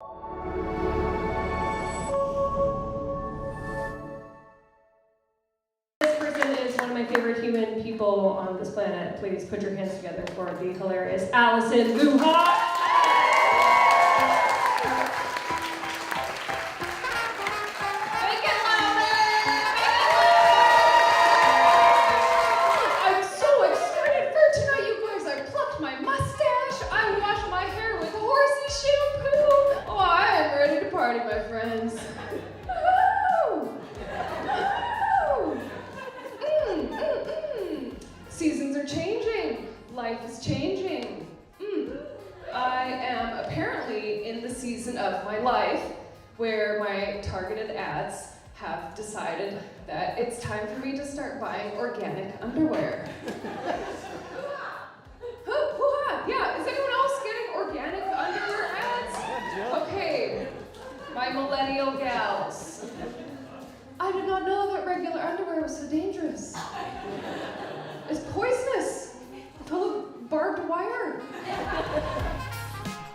This person is one of my favorite human people on this planet. Please put your hands together for the hilarious Alison Lujan. Seasons are changing. Life is changing. I am apparently in the season of my life where my targeted ads have decided that it's time for me to start buying organic underwear. Yeah, is anyone else getting organic underwear ads? Okay, my millennial gals. I did not know that regular underwear was so dangerous. It's poisonous, full of barbed wire.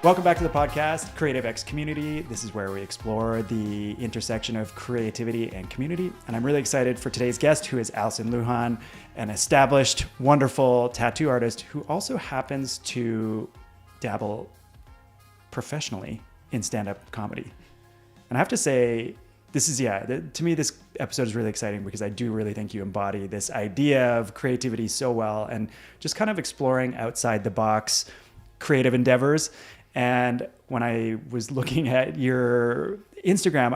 Welcome back to the podcast, Creative X Community. This is where we explore the intersection of creativity and community. And I'm really excited for today's guest, who is Alison Lujan, an established, wonderful tattoo artist who also happens to dabble professionally in stand-up comedy. And I have to say, to me, this episode is really exciting because I do really think you embody this idea of creativity so well and just kind of exploring outside the box creative endeavors. And when I was looking at your Instagram,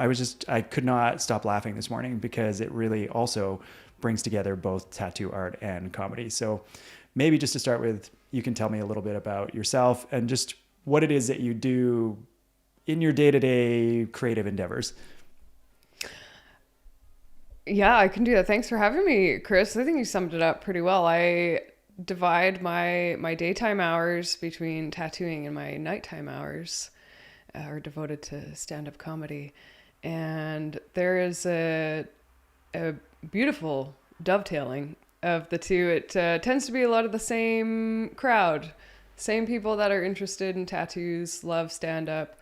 I could not stop laughing this morning because it really also brings together both tattoo art and comedy. So maybe just to start with, you can tell me a little bit about yourself and just what it is that you do in your day-to-day creative endeavors. Yeah, I can do that. Thanks for having me, Chris. I think you summed it up pretty well. I divide my daytime hours between tattooing and my nighttime hours are devoted to stand-up comedy. And there is a beautiful dovetailing of the two. It tends to be a lot of the same crowd, same people that are interested in tattoos, love stand-up,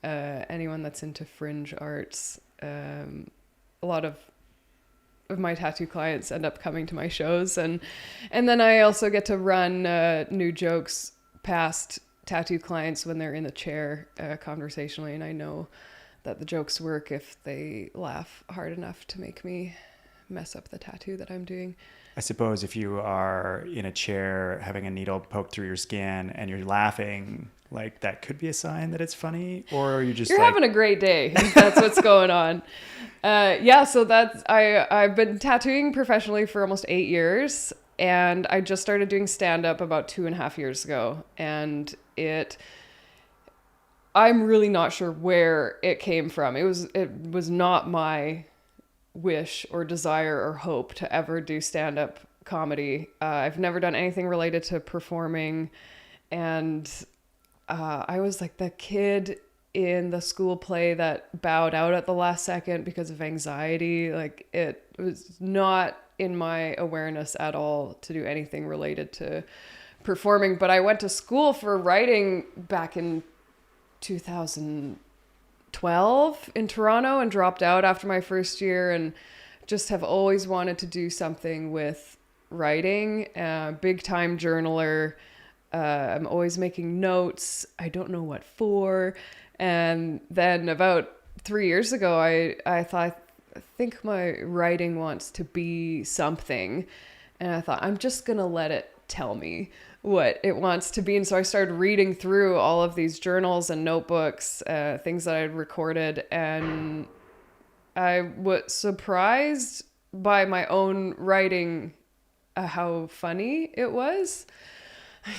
anyone that's into fringe arts. A lot of my tattoo clients end up coming to my shows, and then I also get to run new jokes past tattoo clients when they're in the chair conversationally, and I know that the jokes work if they laugh hard enough to make me mess up the tattoo that I'm doing. I suppose if you are in a chair having a needle poked through your skin and you're laughing, like that could be a sign that it's funny, or you're having a great day. That's what's going on. So I've been tattooing professionally for almost 8 years, and I just started doing stand-up about 2.5 years ago. And I'm really not sure where it came from. It was not my wish or desire or hope to ever do stand-up comedy. I've never done anything related to performing, and I was like the kid in the school play that bowed out at the last second because of anxiety. Like, it was not in my awareness at all to do anything related to performing. But I went to school for writing back in 2012 in Toronto and dropped out after my first year, and just have always wanted to do something with writing. Big time journaler. I'm always making notes. I don't know what for. And then about 3 years ago, I thought, I think my writing wants to be something. And I thought, I'm just going to let it tell me what it wants to be. And so I started reading through all of these journals and notebooks, things that I had recorded. And I was surprised by my own writing, how funny it was.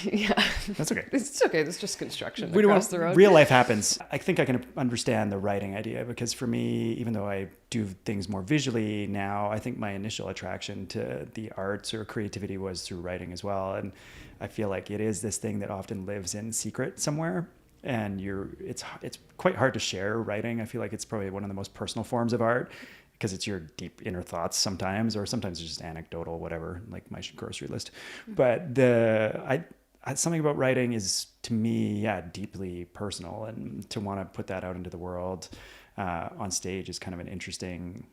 Yeah. That's okay. It's okay. It's just construction across the road. Real life happens. I think I can understand the writing idea, because for me, even though I do things more visually now, I think my initial attraction to the arts or creativity was through writing as well. And I feel like it is this thing that often lives in secret somewhere. And it's quite hard to share writing. I feel like it's probably one of the most personal forms of art, because it's your deep inner thoughts sometimes, or sometimes it's just anecdotal, whatever, like my grocery list. But something about writing is, to me, deeply personal, and to want to put that out into the world on stage is kind of an interesting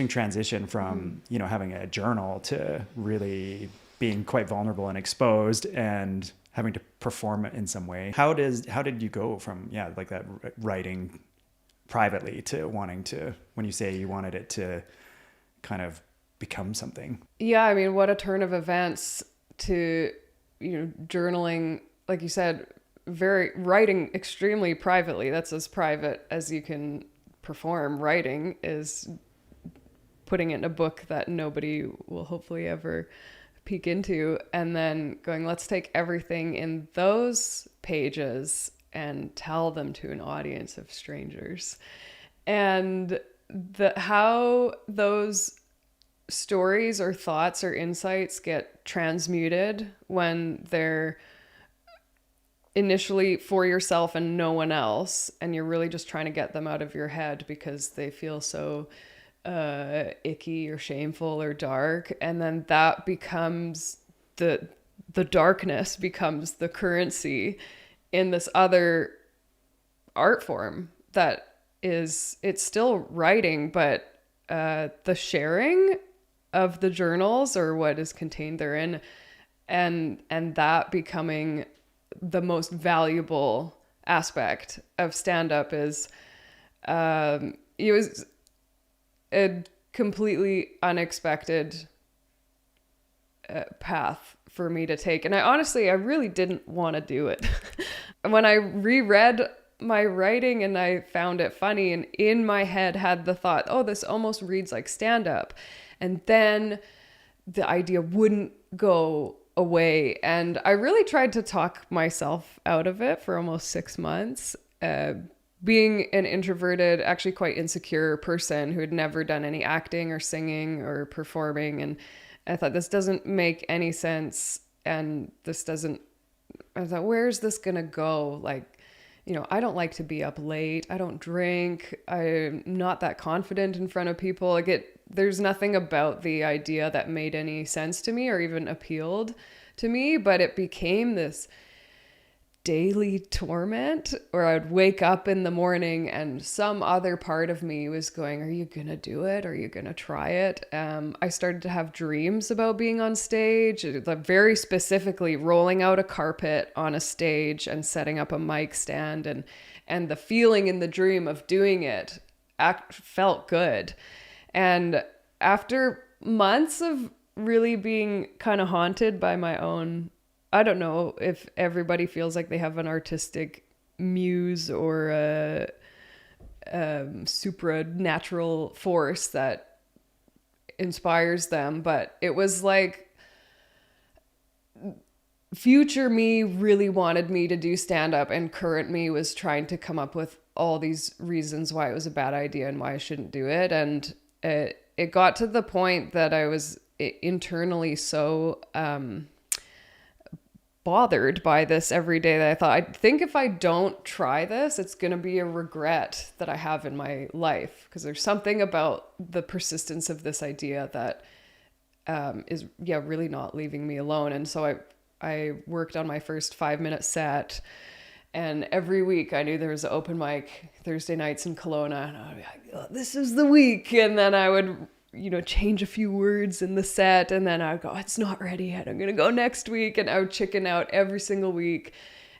transition from, having a journal to really being quite vulnerable and exposed and having to perform it in some way. How did you go from, like that writing privately to wanting to, when you say you wanted it to kind of become something? Yeah, I mean, what a turn of events to, journaling, like you said, writing extremely privately. That's as private as you can perform. Writing is putting it in a book that nobody will hopefully ever peek into, and then going, let's take everything in those pages and tell them to an audience of strangers. And how those stories or thoughts or insights get transmuted when they're initially for yourself and no one else, and you're really just trying to get them out of your head because they feel so icky or shameful or dark, and then that becomes the darkness becomes the currency in this other art form that is, it's still writing, but the sharing of the journals or what is contained therein, and that becoming the most valuable aspect of stand-up is it was a completely unexpected path for me to take. And I really didn't want to do it. When I reread my writing and I found it funny, and in my head had the thought, oh, this almost reads like stand-up. And then the idea wouldn't go away. And I really tried to talk myself out of it for almost 6 months. Being an introverted, actually quite insecure person who had never done any acting or singing or performing. And I thought, this doesn't make any sense. And I thought, where's this going to go? Like, I don't like to be up late. I don't drink. I'm not that confident in front of people. There's nothing about the idea that made any sense to me or even appealed to me, but it became this daily torment where I'd wake up in the morning and some other part of me was going, are you going to do it? Are you going to try it? I started to have dreams about being on stage, very specifically rolling out a carpet on a stage and setting up a mic stand, and the feeling in the dream of doing it felt good. And after months of really being kind of haunted by my own, I don't know if everybody feels like they have an artistic muse or a supernatural force that inspires them, but it was like future me really wanted me to do stand-up, and current me was trying to come up with all these reasons why it was a bad idea and why I shouldn't do it. And it got to the point that I was internally so bothered by this every day that I thought, I think if I don't try this, it's going to be a regret that I have in my life, because there's something about the persistence of this idea that is really not leaving me alone. And so I worked on my first 5-minute set, and every week I knew there was an open mic Thursday nights in Kelowna, and I would be like, oh, this is the week. And then I would change a few words in the set, and then I'd go, oh, it's not ready yet, I'm gonna go next week. And I would chicken out every single week.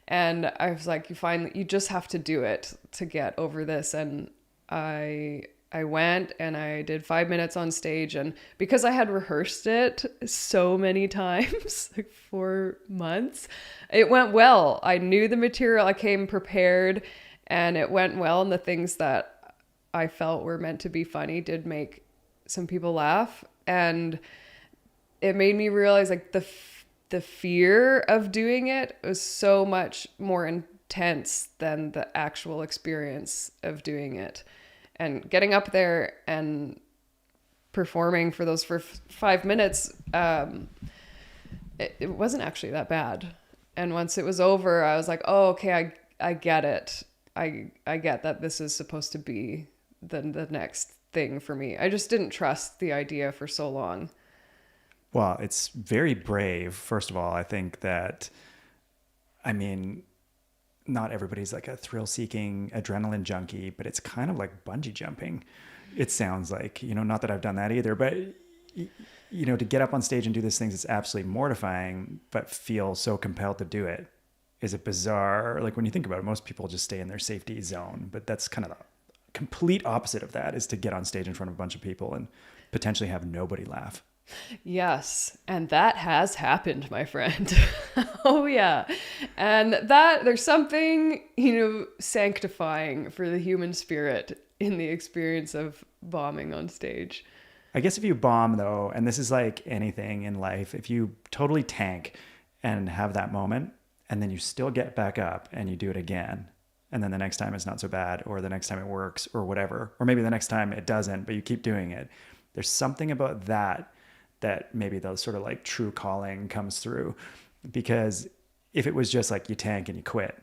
And I was like, you just have to do it to get over this. And I went and I did 5 minutes on stage, and because I had rehearsed it so many times, like 4 months, it went well. I knew the material, I came prepared, and it went well. And the things that I felt were meant to be funny did make some people laugh, and it made me realize like the fear of doing it was so much more intense than the actual experience of doing it. And getting up there and performing for those 5 minutes, it wasn't actually that bad. And once it was over, I was like, oh, okay, I get it. I get that this is supposed to be the next thing for me. I just didn't trust the idea for so long. Well, it's very brave. First of all, I think that, I mean, not everybody's like a thrill-seeking adrenaline junkie, but it's kind of like bungee jumping. It sounds like, not that I've done that either, but to get up on stage and do these things, it's absolutely mortifying, but feel so compelled to do it is a bizarre, like when you think about it, most people just stay in their safety zone, but that's kind of the complete opposite of that, is to get on stage in front of a bunch of people and potentially have nobody laugh. Yes, and that has happened, my friend. Oh yeah. And that there's something, sanctifying for the human spirit in the experience of bombing on stage. I guess if you bomb though, and this is like anything in life, if you totally tank and have that moment and then you still get back up and you do it again, and then the next time it's not so bad, or the next time it works or whatever, or maybe the next time it doesn't, but you keep doing it. There's something about that maybe the sort of like true calling comes through, because if it was just like you tank and you quit,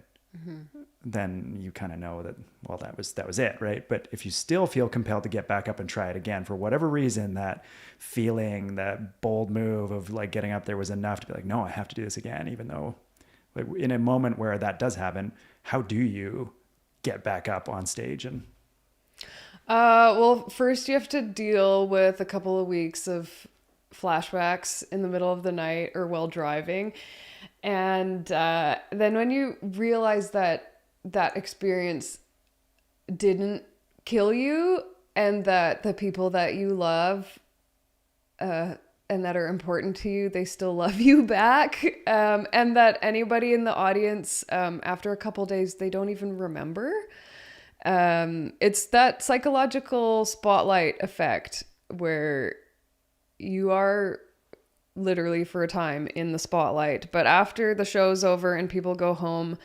then you kind of know that, well, that was it, right? But if you still feel compelled to get back up and try it again, for whatever reason, that feeling, that bold move of like getting up there was enough to be like, no, I have to do this again, even though like in a moment where that does happen, how do you get back up on stage? And well, first you have to deal with a couple of weeks of flashbacks in the middle of the night or while driving. And then when you realize that experience didn't kill you, and that the people that you love and that are important to you, they still love you back, and that anybody in the audience, after a couple days, they don't even remember. It's that psychological spotlight effect where you are literally for a time in the spotlight, but after the show's over and people go home,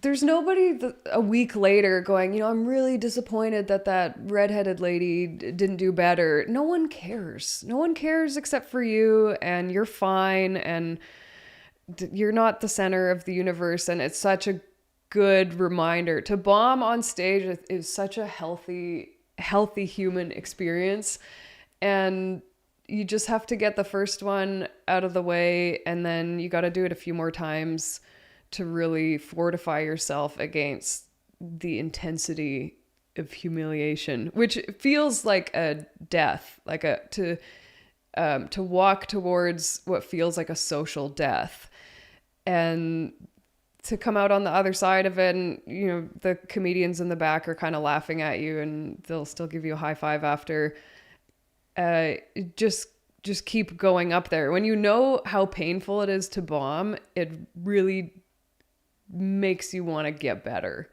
there's nobody a week later going, I'm really disappointed that redheaded lady didn't do better. No one cares. No one cares except for you, and you're fine, and you're not the center of the universe. And it's such a good reminder to bomb on stage. Is such a healthy human experience. And you just have to get the first one out of the way, and then you got to do it a few more times to really fortify yourself against the intensity of humiliation, which feels like a death, like to walk towards what feels like a social death, and to come out on the other side of it. And, the comedians in the back are kind of laughing at you, and they'll still give you a high five after. Just keep going up there. When you know how painful it is to bomb, it really makes you want to get better.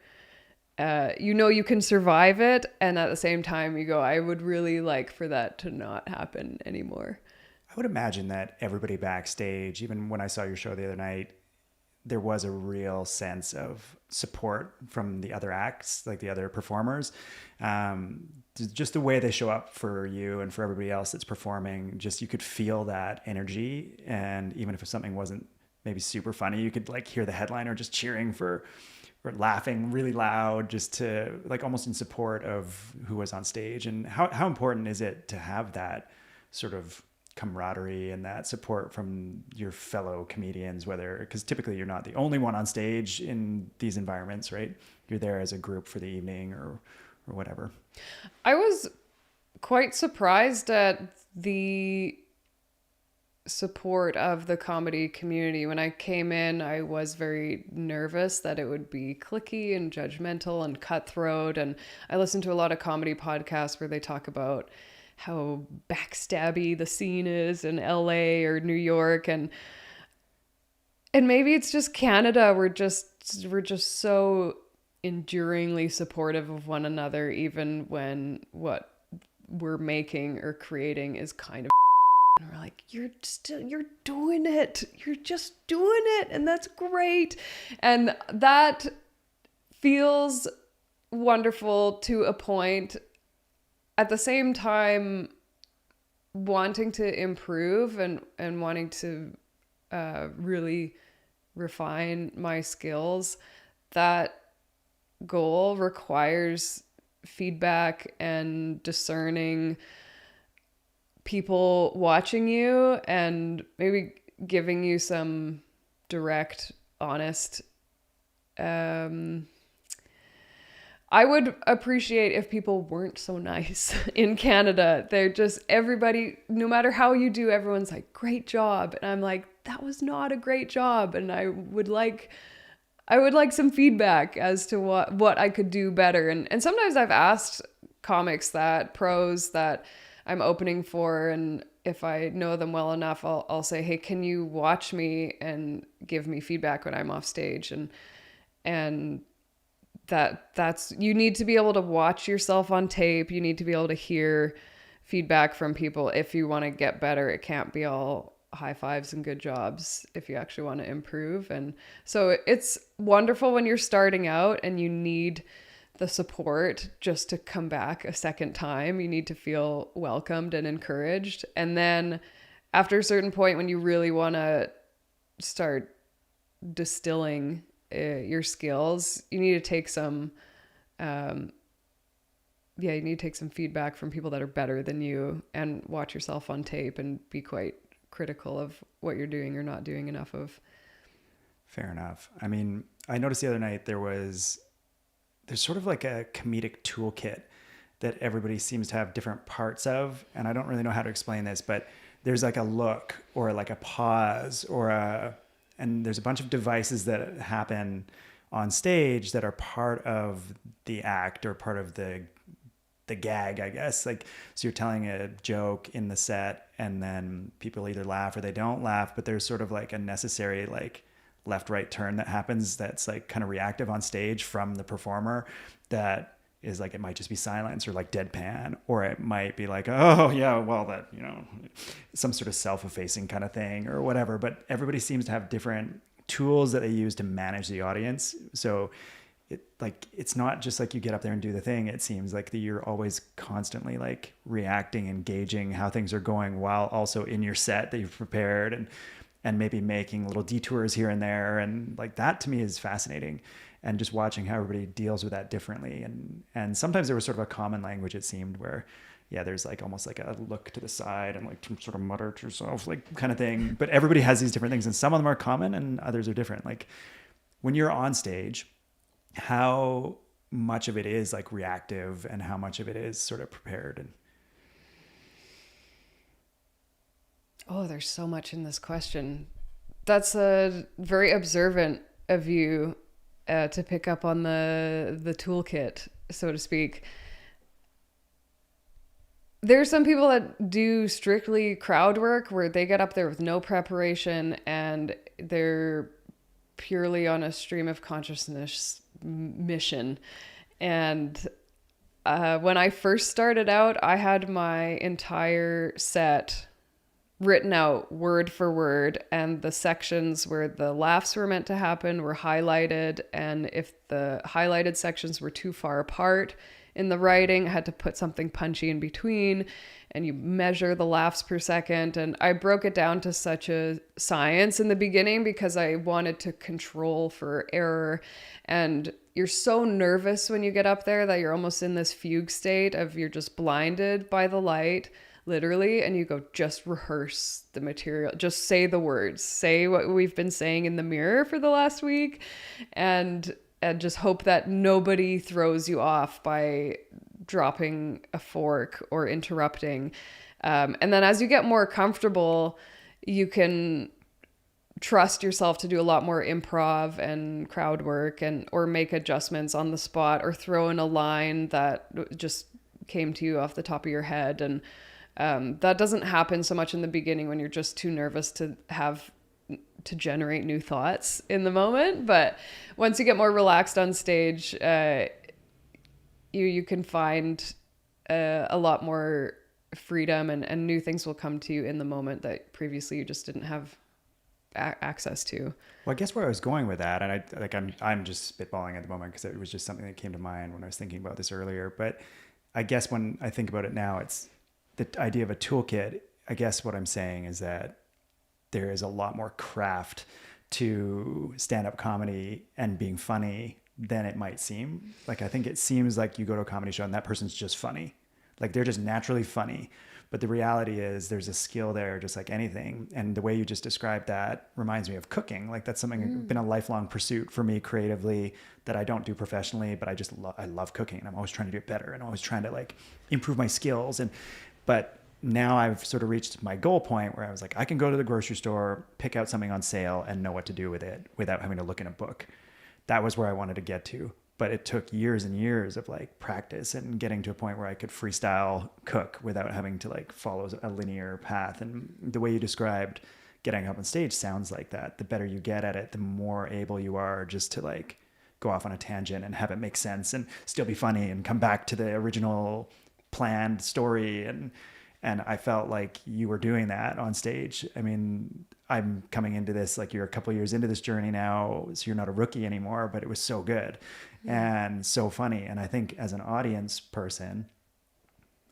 You can survive it, and at the same time you go, I would really like for that to not happen anymore. I would imagine that everybody backstage, even when I saw your show the other night, there was a real sense of support from the other acts, like the other performers. Just the way they show up for you and for everybody else that's performing, just you could feel that energy. And even if something wasn't maybe super funny, you could like hear the headliner just cheering or laughing really loud, just to like almost in support of who was on stage. And how important is it to have that sort of camaraderie and that support from your fellow comedians, because typically you're not the only one on stage in these environments, right? You're there as a group for the evening or whatever. I was quite surprised at the support of the comedy community. When I came in, I was very nervous that it would be cliquey and judgmental and cutthroat. And I listened to a lot of comedy podcasts where they talk about how backstabby the scene is in LA or New York, and maybe it's just Canada. We're just so enduringly supportive of one another, even when what we're making or creating is kind of and we're like, you're doing it. You're just doing it, and that's great. And that feels wonderful to a point. At the same time, wanting to improve and wanting to really refine my skills, that goal requires feedback and discerning people watching you and maybe giving you some direct, honest, I would appreciate if people weren't so nice in Canada. They're just, everybody, no matter how you do, everyone's like, great job. And I'm like, that was not a great job. And I would like some feedback as to what I could do better. And sometimes I've asked comics pros that I'm opening for, and if I know them well enough, I'll say, hey, can you watch me and give me feedback when I'm off stage? And that's you need to be able to watch yourself on tape. You need to be able to hear feedback from people if you want to get better. It can't be all high fives and good jobs if you actually want to improve. And so it's wonderful when you're starting out and you need the support just to come back a second time. You need to feel welcomed and encouraged. And then after a certain point, when you really want to start distilling your skills, you need to take some feedback from people that are better than you, and watch yourself on tape and be quite critical of what you're doing or not doing enough of. Fair enough. I mean, I noticed the other night there's sort of like a comedic toolkit that everybody seems to have different parts of, and I don't really know how to explain this, but there's like a look or like a pause and there's a bunch of devices that happen on stage that are part of the act or part of the gag, I guess. Like, so you're telling a joke in the set and then people either laugh or they don't laugh, but there's sort of like a necessary like left, right turn that happens that's like kind of reactive on stage from the performer that is like, it might just be silence or like deadpan, or it might be like, oh yeah, well that, some sort of self-effacing kind of thing or whatever. But everybody seems to have different tools that they use to manage the audience. So it's not just like you get up there and do the thing. It seems like you're always constantly like reacting, engaging how things are going while also in your set that you've prepared, and maybe making little detours here and there. And like that to me is fascinating. And just watching how everybody deals with that differently. And sometimes there was sort of a common language, it seemed, where, yeah, there's like almost like a look to the side and like to sort of mutter to yourself, like kind of thing. But everybody has these different things, and some of them are common and others are different. Like when you're on stage, how much of it is like reactive and how much of it is sort of prepared? And oh, there's so much in this question. That's a very observant of you to pick up on the toolkit, so to speak. There's some people that do strictly crowd work where they get up there with no preparation and they're purely on a stream of consciousness mission. And when I first started out, I had my entire set written out word for word, and the sections where the laughs were meant to happen were highlighted, and if the highlighted sections were too far apart in the writing, I had to put something punchy in between, and you measure the laughs per second. And I broke it down to such a science in the beginning because I wanted to control for error. And you're so nervous when you get up there that you're almost in this fugue state of you're just blinded by the light, literally, and you go, just rehearse the material, just say the words, say what we've been saying in the mirror for the last week, and just hope that nobody throws you off by dropping a fork or interrupting. And then as you get more comfortable, you can trust yourself to do a lot more improv and crowd work, or make adjustments on the spot, or throw in a line that just came to you off the top of your head. And that doesn't happen so much in the beginning when you're just too nervous to generate new thoughts in the moment. But once you get more relaxed on stage, you can find a lot more freedom, and new things will come to you in the moment that previously you just didn't have access to. Well, I guess where I was going with that, and I'm just spitballing at the moment because it was just something that came to mind when I was thinking about this earlier. But I guess when I think about it now, it's the idea of a toolkit. I guess what I'm saying is that there is a lot more craft to stand-up comedy and being funny than it might seem. Like, I think it seems like you go to a comedy show and that person's just funny. Like, they're just naturally funny. But the reality is there's a skill there, just like anything. And the way you just described that reminds me of cooking. Like that's something been a lifelong pursuit for me creatively that I don't do professionally, but I love cooking, and I'm always trying to do it better and always trying to like improve my skills. But now I've sort of reached my goal point where I was like, I can go to the grocery store, pick out something on sale and know what to do with it without having to look in a book. That was where I wanted to get to. But it took years and years of like practice and getting to a point where I could freestyle cook without having to like follow a linear path. And the way you described getting up on stage sounds like that. The better you get at it, the more able you are just to like go off on a tangent and have it make sense and still be funny and come back to the original planned story. And I felt like you were doing that on stage. I mean, I'm coming into this, like you're a couple of years into this journey now, so you're not a rookie anymore, but it was so good and so funny. And I think as an audience person,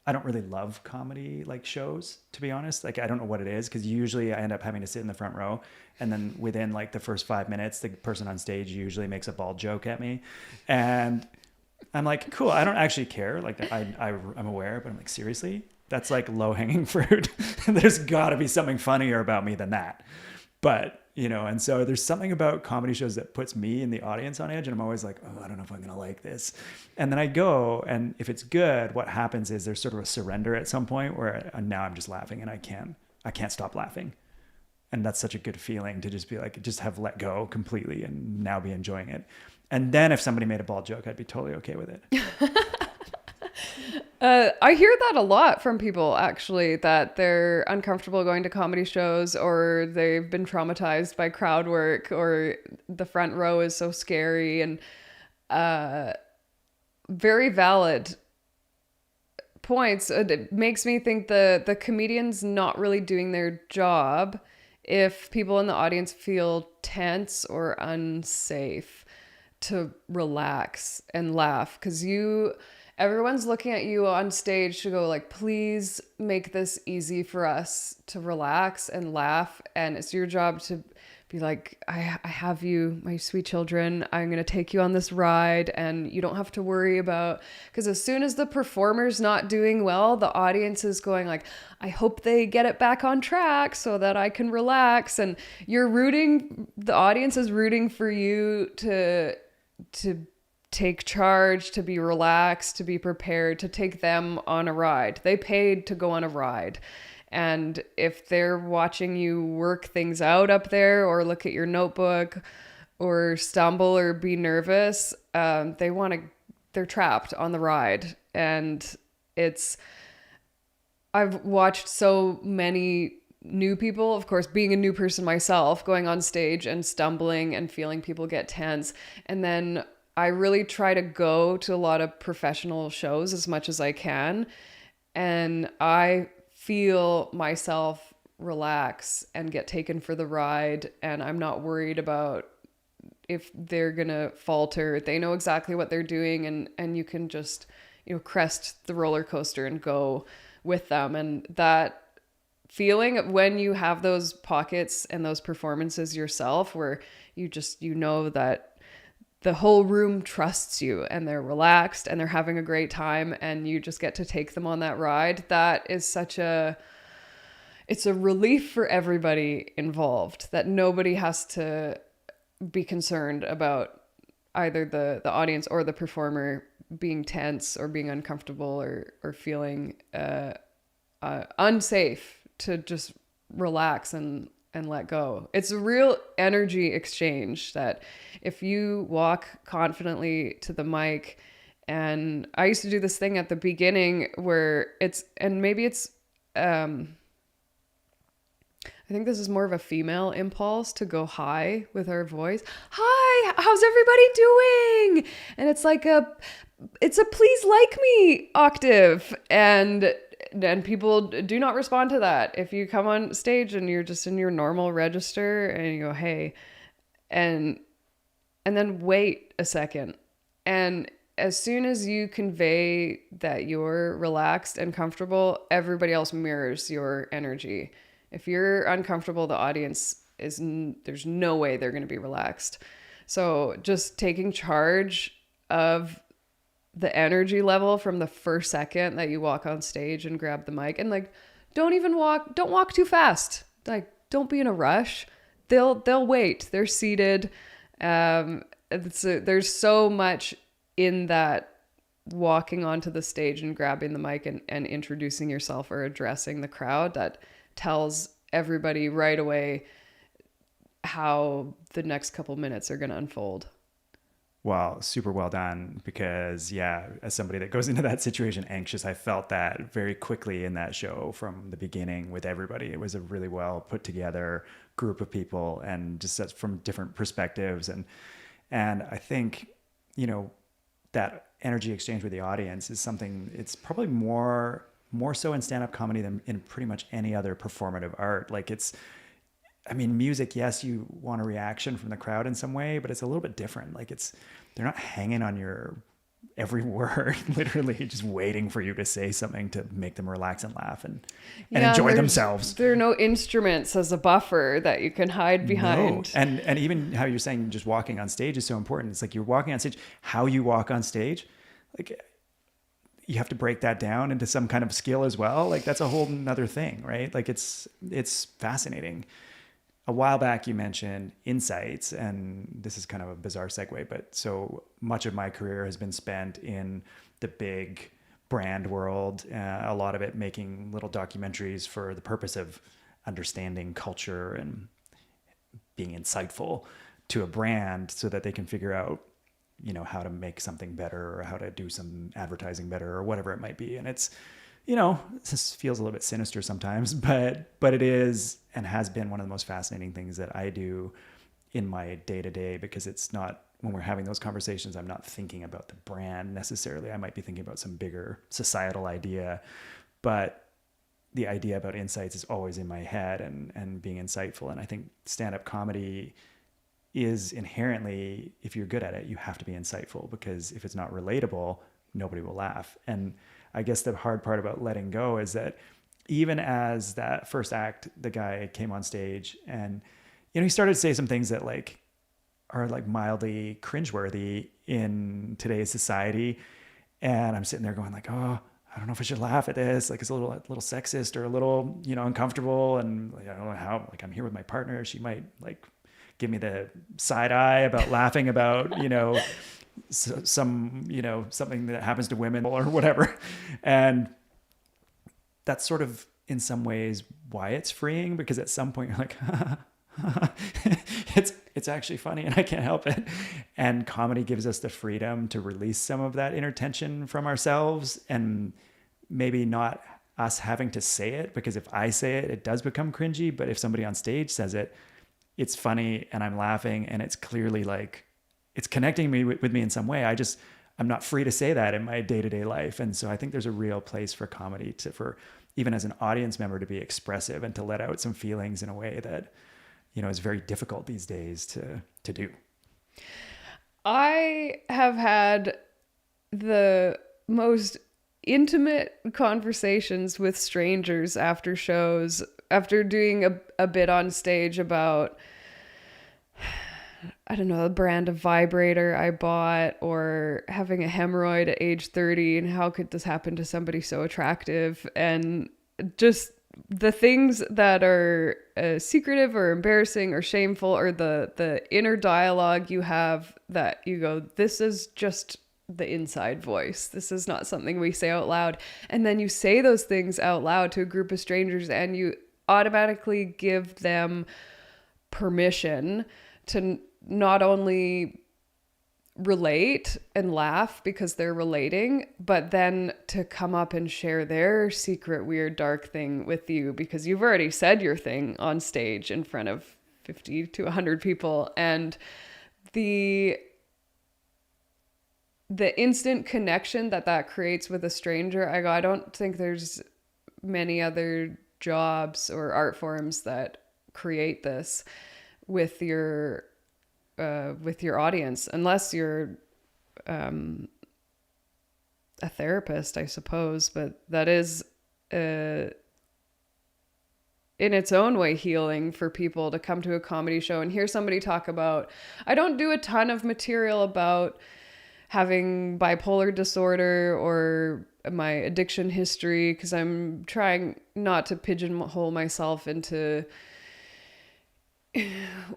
I don't really love comedy like shows, to be honest. Like, I don't know what it is, because usually I end up having to sit in the front row, and then within like the first 5 minutes, the person on stage usually makes a bald joke at me. And I'm like, cool, I don't actually care. Like I'm aware, but I'm like, seriously? That's like low hanging fruit. There's gotta be something funnier about me than that. But, you know, and so there's something about comedy shows that puts me in the audience on edge. And I'm always like, oh, I don't know if I'm going to like this. And then I go, and if it's good, what happens is there's sort of a surrender at some point where now I'm just laughing and I can't stop laughing. And that's such a good feeling to just be like, just have let go completely and now be enjoying it. And then if somebody made a bald joke, I'd be totally okay with it. I hear that a lot from people, actually, that they're uncomfortable going to comedy shows, or they've been traumatized by crowd work, or the front row is so scary. And very valid points. It makes me think the comedian's not really doing their job if people in the audience feel tense or unsafe to relax and laugh, because everyone's looking at you on stage to go like, please make this easy for us to relax and laugh. And it's your job to be like, I have you, my sweet children. I'm going to take you on this ride, and you don't have to worry about, because as soon as the performer's not doing well, the audience is going like, I hope they get it back on track so that I can relax. And the audience is rooting for you to take charge, to be relaxed, to be prepared, to take them on a ride. They paid to go on a ride. And if they're watching you work things out up there, or look at your notebook, or stumble or be nervous, they're trapped on the ride. And I've watched so many new people, of course, being a new person myself, going on stage and stumbling and feeling people get tense. And then I really try to go to a lot of professional shows as much as I can. And I feel myself relax and get taken for the ride. And I'm not worried about if they're going to falter. They know exactly what they're doing. And you can just, crest the roller coaster and go with them. And that feeling of when you have those pockets and those performances yourself, where you know that the whole room trusts you and they're relaxed and they're having a great time, and you just get to take them on that ride. That is it's a relief for everybody involved, that nobody has to be concerned about either the audience or the performer being tense or being uncomfortable or feeling unsafe, to just relax and let go. It's a real energy exchange, that if you walk confidently to the mic, and I used to do this thing at the beginning where I think this is more of a female impulse to go high with our voice. Hi, how's everybody doing? And it's like it's a please like me octave. And people do not respond to that. If you come on stage and you're just in your normal register and you go, hey, and then wait a second. And as soon as you convey that you're relaxed and comfortable, everybody else mirrors your energy. If you're uncomfortable, the audience there's no way they're going to be relaxed. So just taking charge of the energy level from the first second that you walk on stage and grab the mic, and like don't walk too fast. Like, don't be in a rush. They'll wait. They're seated. There's so much in that walking onto the stage and grabbing the mic and introducing yourself or addressing the crowd that tells everybody right away how the next couple minutes are going to unfold. Wow, super well done. Because as somebody that goes into that situation anxious, I felt that very quickly in that show from the beginning with everybody. It was a really well put together group of people, and just from different perspectives. And I think, that energy exchange with the audience is something, it's probably more so in stand-up comedy than in pretty much any other performative art. Like music, yes, you want a reaction from the crowd in some way, but it's a little bit different. Like they're not hanging on your every word, literally just waiting for you to say something to make them relax and laugh and enjoy themselves. There are no instruments as a buffer that you can hide behind. No. And even how you're saying just walking on stage is so important. It's like you're walking on stage, how you walk on stage, like you have to break that down into some kind of skill as well. Like that's a whole nother thing, right? Like it's fascinating. A while back you mentioned insights, and this is kind of a bizarre segue, but so much of my career has been spent in the big brand world, a lot of it making little documentaries for the purpose of understanding culture and being insightful to a brand so that they can figure out, how to make something better or how to do some advertising better or whatever it might be. And it's, this feels a little bit sinister sometimes, but it is and has been one of the most fascinating things that I do in my day-to-day, because it's not, when we're having those conversations, I'm not thinking about the brand necessarily. I might be thinking about some bigger societal idea, but the idea about insights is always in my head and being insightful. And I think stand-up comedy is inherently, if you're good at it, you have to be insightful, because if it's not relatable, nobody will laugh. And I guess the hard part about letting go is that even as that first act, the guy came on stage and, he started to say some things that are mildly cringeworthy in today's society. And I'm sitting there going oh, I don't know if I should laugh at this. It's a little sexist or a little, uncomfortable. And I don't know how, I'm here with my partner. She might give me the side eye about laughing about, some, something that happens to women or whatever. And that's sort of in some ways why it's freeing, because at some point you're like, it's actually funny and I can't help it. And comedy gives us the freedom to release some of that inner tension from ourselves, and maybe not us having to say it, because if I say it, it does become cringy. But if somebody on stage says it, it's funny and I'm laughing and it's clearly it's connecting me with me in some way. I'm not free to say that in my day-to-day life. And so I think there's a real place for comedy for even as an audience member to be expressive and to let out some feelings in a way that, is very difficult these days to do. I have had the most intimate conversations with strangers after shows, after doing a bit on stage about, I don't know, a brand of vibrator I bought, or having a hemorrhoid at age 30 and how could this happen to somebody so attractive, and just the things that are secretive or embarrassing or shameful, or the inner dialogue you have that you go, this is just the inside voice. This is not something we say out loud. And then you say those things out loud to a group of strangers and you automatically give them permission to not only relate and laugh because they're relating, but then to come up and share their secret, weird, dark thing with you, because you've already said your thing on stage in front of 50 to 100 people. And the instant connection that creates with a stranger, I don't think there's many other jobs or art forms that create this with your audience, unless you're a therapist, I suppose. But that is in its own way healing for people to come to a comedy show and hear somebody talk about. I don't do a ton of material about having bipolar disorder or my addiction history, because I'm trying not to pigeonhole myself into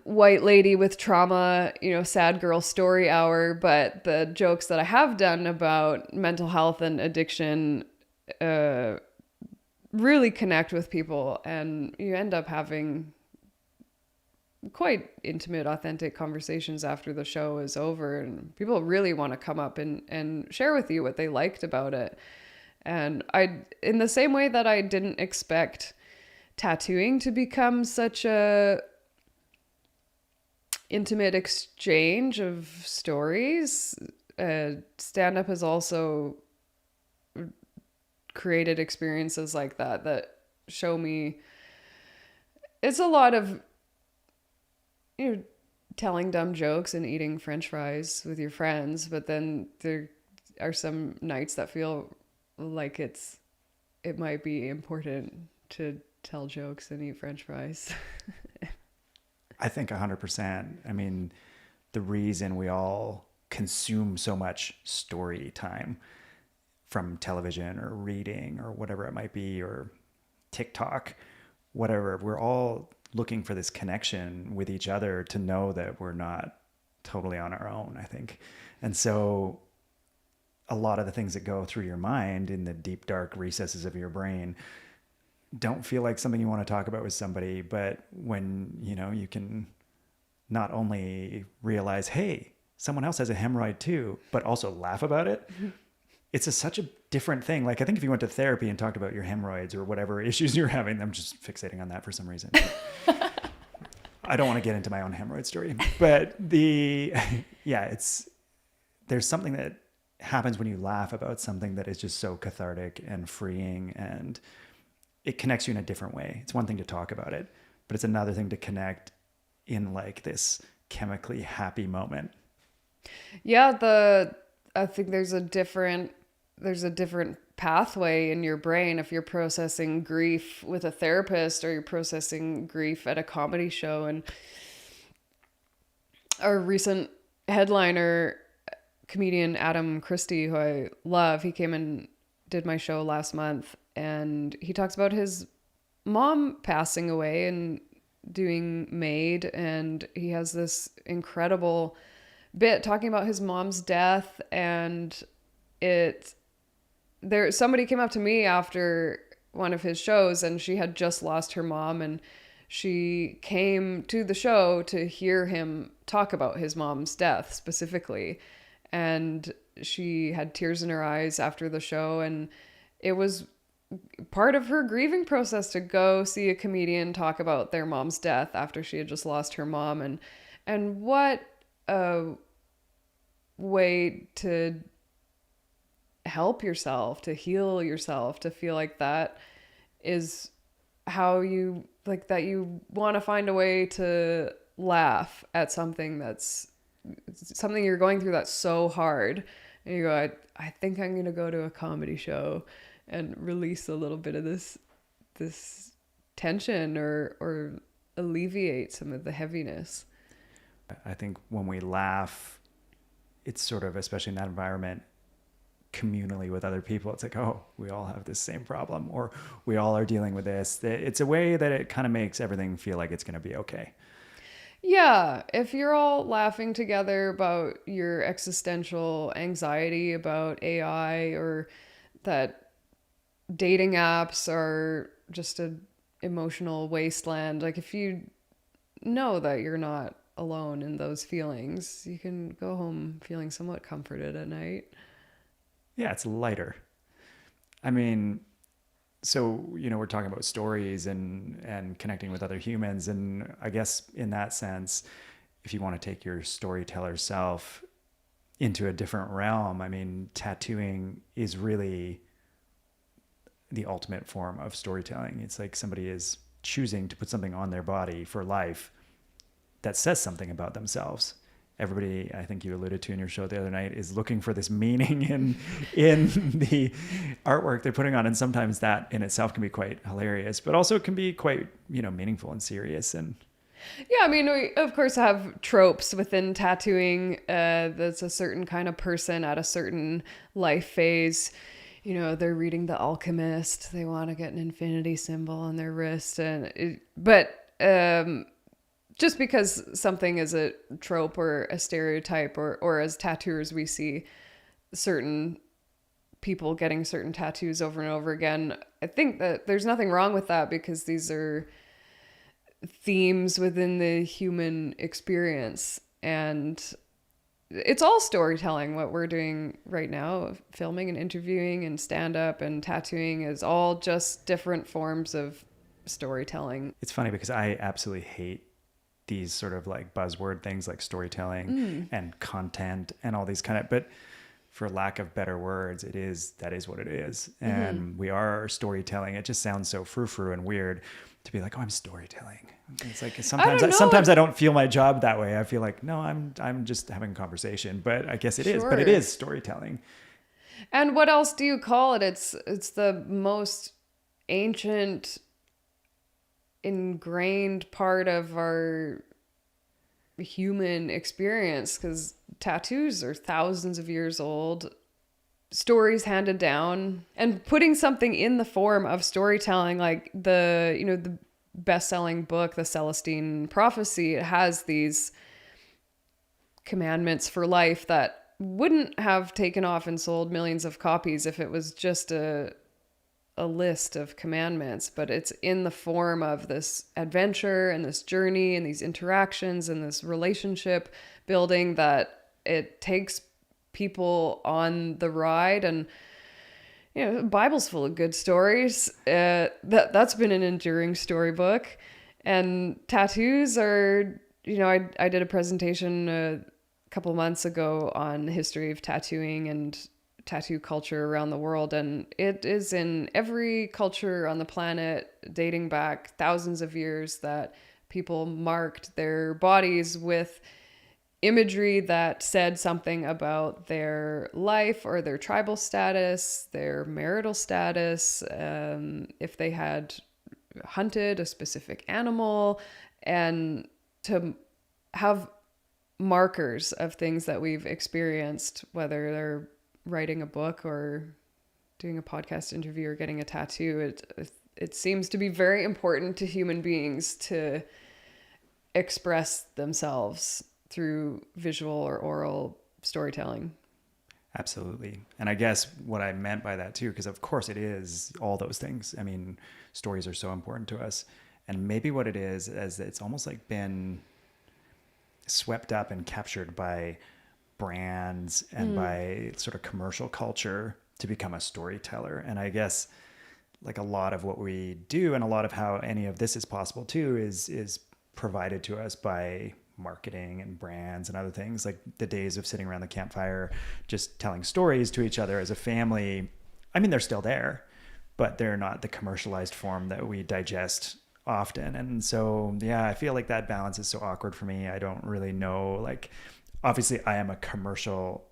white lady with trauma, sad girl story hour. But the jokes that I have done about mental health and addiction really connect with people, and you end up having quite intimate, authentic conversations after the show is over, and people really want to come up and share with you what they liked about it. And in the same way that I didn't expect tattooing to become such a intimate exchange of stories, stand-up has also created experiences like that show me it's a lot of telling dumb jokes and eating French fries with your friends, but then there are some nights that feel like it might be important to tell jokes and eat French fries. I think 100%. I mean, the reason we all consume so much story time from television or reading or whatever it might be, or TikTok, whatever, we're all looking for this connection with each other to know that we're not totally on our own, I think. And so a lot of the things that go through your mind in the deep, dark recesses of your brain don't feel like something you want to talk about with somebody. But when, you can not only realize, hey, someone else has a hemorrhoid too, but also laugh about it. It's such a different thing. Like, I think if you went to therapy and talked about your hemorrhoids or whatever issues you're having, I'm just fixating on that for some reason. I don't want to get into my own hemorrhoid story, but there's something that happens when you laugh about something that is just so cathartic and freeing, and it connects you in a different way. It's one thing to talk about it, but it's another thing to connect in like this chemically happy moment. Yeah. I think there's a different pathway in your brain if you're processing grief with a therapist or you're processing grief at a comedy show. And our recent headliner, comedian Adam Christie, who I love, he came and did my show last month, and he talks about his mom passing away and doing MAID, and he has this incredible bit talking about his mom's death. And somebody came up to me after one of his shows, and she had just lost her mom, and she came to the show to hear him talk about his mom's death specifically. And she had tears in her eyes after the show, and it was part of her grieving process to go see a comedian talk about their mom's death after she had just lost her mom. And what a way to help yourself, to heal yourself, to feel like that is how you like that you want to find a way to laugh at something you're going through that's so hard, and you go, I think I'm going to go to a comedy show and release a little bit of this tension or alleviate some of the heaviness. I think when we laugh, it's sort of, especially in that environment, communally with other people, it's like, oh, we all have this same problem, or we all are dealing with this. It's a way that it kind of makes everything feel like it's going to be okay. Yeah, if you're all laughing together about your existential anxiety about AI, or that dating apps are just an emotional wasteland, like if you know that you're not alone in those feelings, you can go home feeling somewhat comforted at night. Yeah, it's lighter. I mean, so, we're talking about stories and connecting with other humans. And I guess in that sense, if you want to take your storyteller self into a different realm, I mean, tattooing is really the ultimate form of storytelling. It's like somebody is choosing to put something on their body for life that says something about themselves. Everybody, I think you alluded to in your show the other night, is looking for this meaning in the artwork they're putting on. And sometimes that in itself can be quite hilarious, but also can be quite, meaningful and serious. And Yeah, I mean, we of course have tropes within tattooing. That's a certain kind of person at a certain life phase. You know, they're reading The Alchemist. They want to get an infinity symbol on their wrist, just because something is a trope or a stereotype, or as tattooers we see certain people getting certain tattoos over and over again. I think that there's nothing wrong with that, because these are themes within the human experience, and it's all storytelling. What we're doing right now, filming and interviewing and stand-up and tattooing, is all just different forms of storytelling. It's funny because I absolutely hate these sort of like buzzword things like storytelling and content and all these but for lack of better words, that is what it is. And we are storytelling. It just sounds so frou-frou and weird to be like, oh, I'm storytelling. It's like sometimes I don't feel my job that way. I feel like, no, I'm just having a conversation, but I guess it is. But it is storytelling. And what else do you call it? It's the most ancient, ingrained part of our human experience, because tattoos are thousands of years old, stories handed down, and putting something in the form of storytelling, like the best-selling book, The Celestine Prophecy. It has these commandments for life that wouldn't have taken off and sold millions of copies if it was just a list of commandments, but it's in the form of this adventure and this journey and these interactions and this relationship building, that it takes people on the ride. And the Bible's full of good stories. That's been an enduring storybook. And tattoos are, I did a presentation a couple months ago on the history of tattooing and tattoo culture around the world, and it is in every culture on the planet, dating back thousands of years, that people marked their bodies with imagery that said something about their life or their tribal status, their marital status, if they had hunted a specific animal, and to have markers of things that we've experienced, whether they're writing a book or doing a podcast interview or getting a tattoo. It seems to be very important to human beings to express themselves through visual or oral storytelling. Absolutely. And I guess what I meant by that too, because of course it is all those things. I mean, stories are so important to us. And maybe what it is it's almost like been swept up and captured by brands and by sort of commercial culture to become a storyteller. And I guess like a lot of what we do and a lot of how any of this is possible too is provided to us by marketing and brands and other things. Like the days of sitting around the campfire just telling stories to each other as a family, I mean, they're still there, but they're not the commercialized form that we digest often. And so, yeah, I feel like that balance is so awkward for me. I don't really know, like, obviously I am a commercial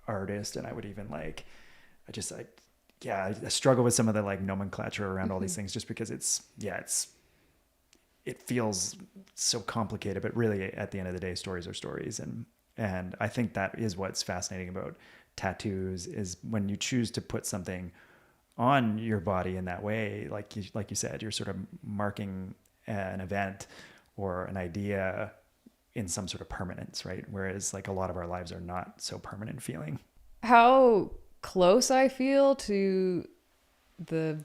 artist, and I would even I struggle with some of the like nomenclature around all these things, just because it feels so complicated, but really at the end of the day, stories are stories. And I think that is what's fascinating about tattoos, is when you choose to put something on your body in that way, like you said, you're sort of marking an event or an idea in some sort of permanence, right? Whereas like a lot of our lives are not so permanent feeling. How close I feel to how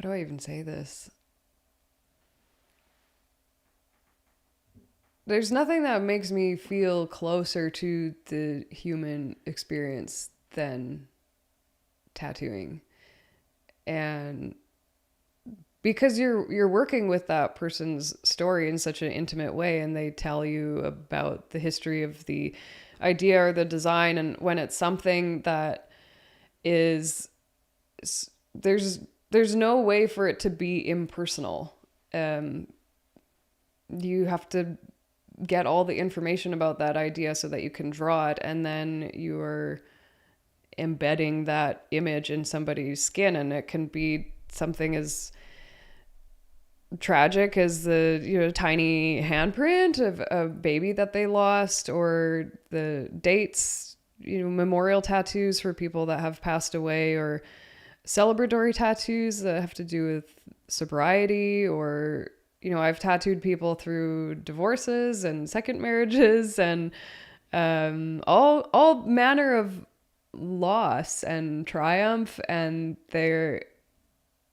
do I even say this? There's nothing that makes me feel closer to the human experience than tattooing. And because you're working with that person's story in such an intimate way, and they tell you about the history of the idea or the design, and when it's something that is, there's no way for it to be impersonal. You have to get all the information about that idea so that you can draw it, and then you're embedding that image in somebody's skin, and it can be something as tragic as the, you know, tiny handprint of a baby that they lost, or the dates, you know, memorial tattoos for people that have passed away, or celebratory tattoos that have to do with sobriety, or, you know, I've tattooed people through divorces and second marriages and all manner of loss and triumph, and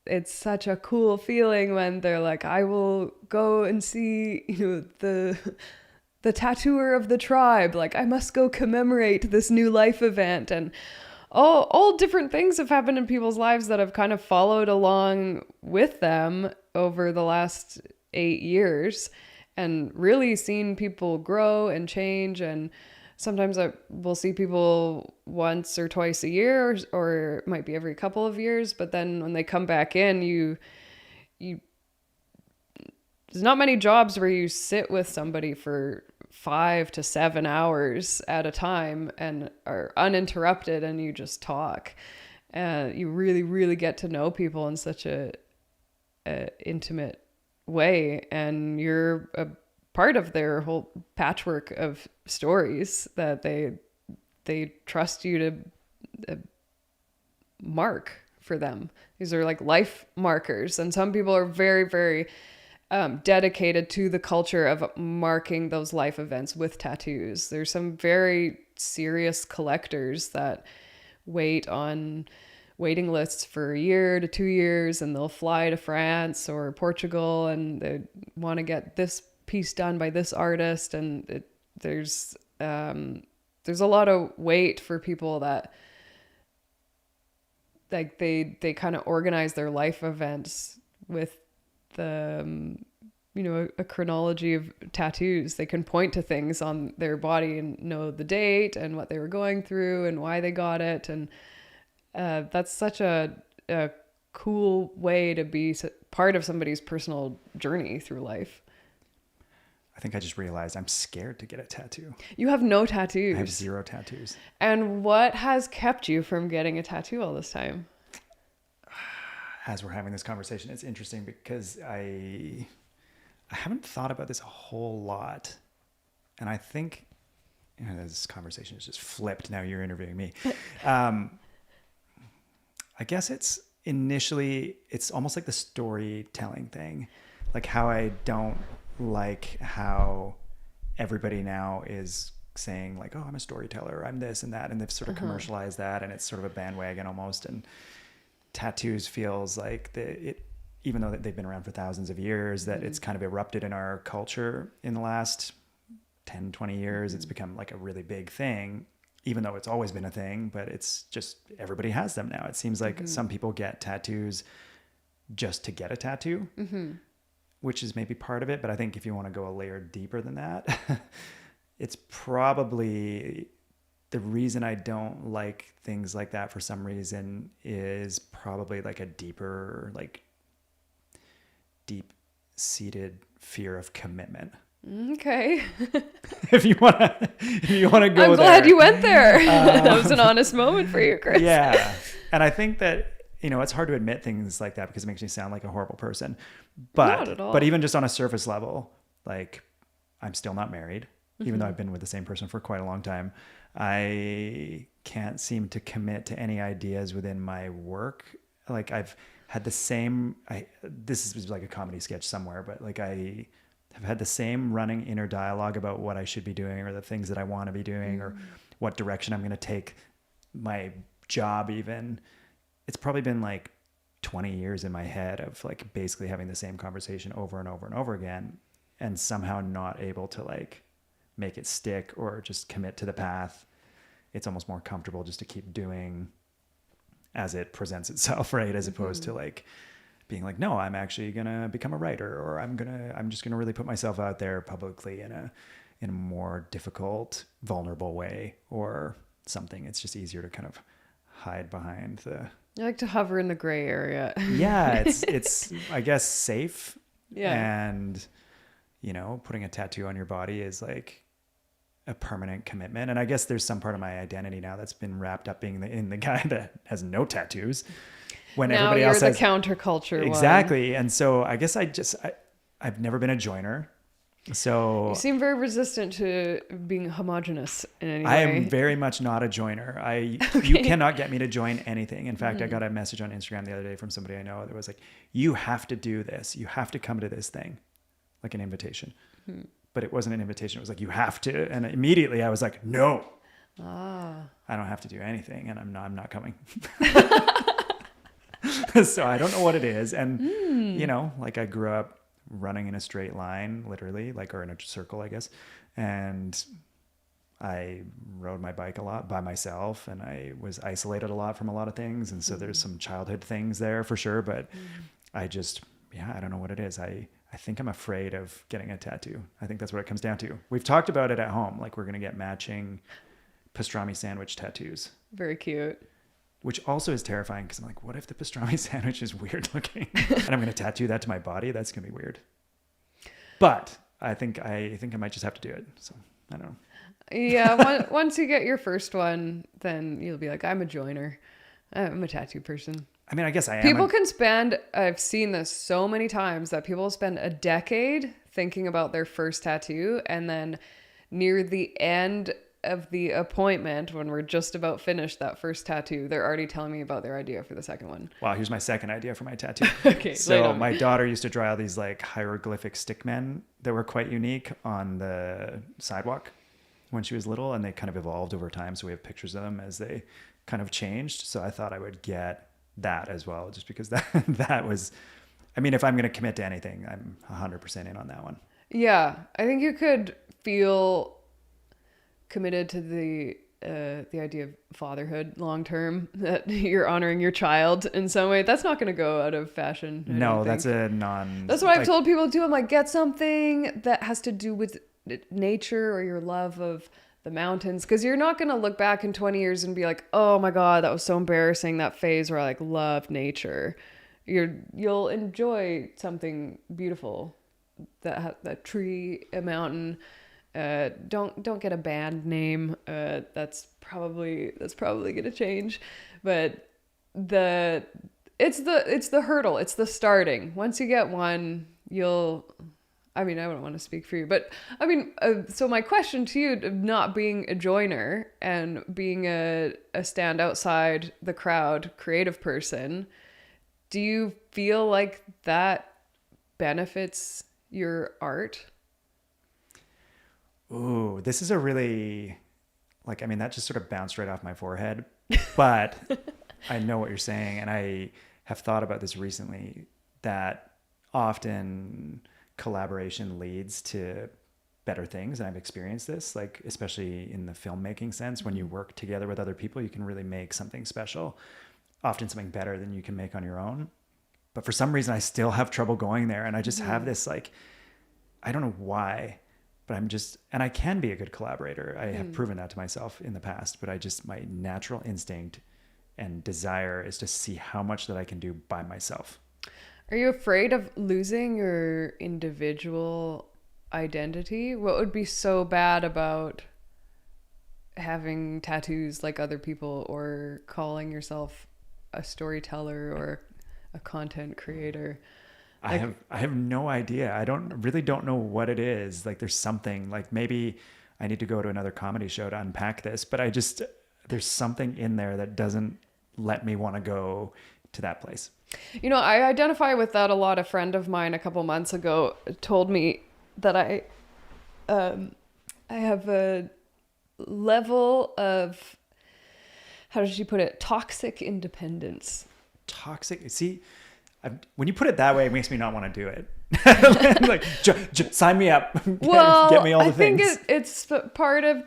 it's such a cool feeling when they're like, I will go and see, you know, the tattooer of the tribe, like I must go commemorate this new life event. And all different things have happened in people's lives that have kind of followed along with them over the last 8 years, and really seen people grow and change. And sometimes I will see people once or twice a year, or it might be every couple of years. But then when they come back in, there's not many jobs where you sit with somebody for 5 to 7 hours at a time and are uninterrupted, and you just talk. You really, really get to know people in such a intimate way, and you're a part of their whole patchwork of stories that they trust you to mark for them. These are like life markers, and some people are very, very dedicated to the culture of marking those life events with tattoos. There's some very serious collectors that wait on waiting lists for 1 year to 2 years, and they'll fly to France or Portugal, and they want to get this piece done by this artist. And there's a lot of weight for people that, like, they kind of organize their life events with the, you know, a chronology of tattoos. They can point to things on their body and know the date and what they were going through and why they got it. And that's such a cool way to be part of somebody's personal journey through life. I think I just realized I'm scared to get a tattoo. You have no tattoos. I have 0 tattoos. And what has kept you from getting a tattoo all this time? As we're having this conversation, it's interesting because I haven't thought about this a whole lot. And I think, you know, this conversation is just flipped. Now you're interviewing me. I guess it's almost like the storytelling thing, like how I don't like how everybody now is saying like, oh, I'm a storyteller, I'm this and that. And they've sort of commercialized that, and it's sort of a bandwagon almost. And tattoos feels like even though they've been around for thousands of years, that it's kind of erupted in our culture in the last 10, 20 years. It's become like a really big thing, even though it's always been a thing, but it's just, everybody has them now. It seems like some people get tattoos just to get a tattoo, which is maybe part of it. But I think if you want to go a layer deeper than that, it's probably the reason I don't like things like that for some reason is probably like a deeper, like deep-seated fear of commitment. Okay. if you want to go there. I'm glad you went there. That was an honest moment for you, Chris. Yeah. And I think that, you know, it's hard to admit things like that because it makes me sound like a horrible person. But, not at all. But even just on a surface level, like I'm still not married, even though I've been with the same person for quite a long time. I can't seem to commit to any ideas within my work. Like I've had the same, this is like a comedy sketch somewhere, but like I have had the same running inner dialogue about what I should be doing or the things that I want to be doing or what direction I'm going to take my job even. It's probably been like 20 years in my head of like basically having the same conversation over and over and over again, and somehow not able to like make it stick or just commit to the path. It's almost more comfortable just to keep doing as it presents itself, right? As opposed to like being like, no, I'm actually gonna become a writer, or I'm just gonna really put myself out there publicly in a more difficult, vulnerable way or something. It's just easier to kind of hide behind the. You like to hover in the gray area. Yeah, it's I guess safe. Yeah. And you know, putting a tattoo on your body is like a permanent commitment. And I guess there's some part of my identity now that's been wrapped up being in the guy that has no tattoos. when now everybody you're else the has counterculture exactly. And so I guess I've never been a joiner. So You seem very resistant to being homogenous in any I way. am very much not a joiner. You cannot get me to join anything. In fact, I got a message on Instagram the other day from somebody I know that was like, you have to do this. You have to come to this thing, like an invitation. But it wasn't an invitation. It was like, you have to. And immediately I was like, no, I don't have to do anything. And I'm not coming. So I don't know what it is. And, you know, like I grew up running in a straight line, literally, like, or in a circle, I guess. And I rode my bike a lot by myself, and I was isolated a lot from a lot of things. And so there's some childhood things there for sure. But I just, I don't know what it is. I think I'm afraid of getting a tattoo. I think that's what it comes down to. We've talked about it at home. Like, we're going to get matching pastrami sandwich tattoos. Very cute. Which also is terrifying because I'm like, what if the pastrami sandwich is weird looking? And I'm going to tattoo that to my body? That's going to be weird. But I think I might just have to do it. So I don't know. Yeah, once you get your first one, then you'll be like, I'm a joiner. I'm a tattoo person. I mean, I guess I am. People can spend, I've seen this so many times, that people spend a decade thinking about their first tattoo, and then near the end of the appointment, when we're just about finished that first tattoo, they're already telling me about their idea for the second one. Wow, here's my second idea for my tattoo. Okay, so my daughter used to draw all these like hieroglyphic stick men that were quite unique on the sidewalk when she was little, and they kind of evolved over time. So we have pictures of them as they kind of changed. So I thought I would get that as well, just because that was, I mean, if I'm going to commit to anything, I'm 100% in on that one. Yeah, I think you could feel committed to the idea of fatherhood long term, that you're honoring your child in some way. That's not going to go out of fashion. No, that's That's what I've told people too. I'm like, get something that has to do with nature or your love of the mountains, because you're not going to look back in 20 years and be like, oh my God, that was so embarrassing, that phase where I like loved nature. You'll enjoy something beautiful, that tree, a mountain. Don't get a band name. That's probably gonna change, but it's the hurdle. It's the starting. Once you get one, I mean, I don't want to speak for you, but I mean, so my question to you, not being a joiner and being a stand outside the crowd creative person, do you feel like that benefits your art? Ooh, this is a really, like, I mean, that just sort of bounced right off my forehead, but I know what you're saying. And I have thought about this recently, that often collaboration leads to better things. And I've experienced this, like, especially in the filmmaking sense, when you work together with other people, you can really make something special, often something better than you can make on your own. But for some reason, I still have trouble going there. And I just have this, like, I don't know why, but and I can be a good collaborator. I have proven that to myself in the past, but my natural instinct and desire is to see how much that I can do by myself. Are you afraid of losing your individual identity? What would be so bad about having tattoos like other people, or calling yourself a storyteller or a content creator? I have no idea. I really don't know what it is. Like, there's something, like, maybe I need to go to another comedy show to unpack this, but there's something in there that doesn't let me want to go to that place. You know, I identify with that a lot. A friend of mine a couple months ago told me that I have a level of, how did she put it? Toxic independence. Toxic. See, when you put it that way, it makes me not want to do it. Like, sign me up. Well, get me all the things. things. I think it's part of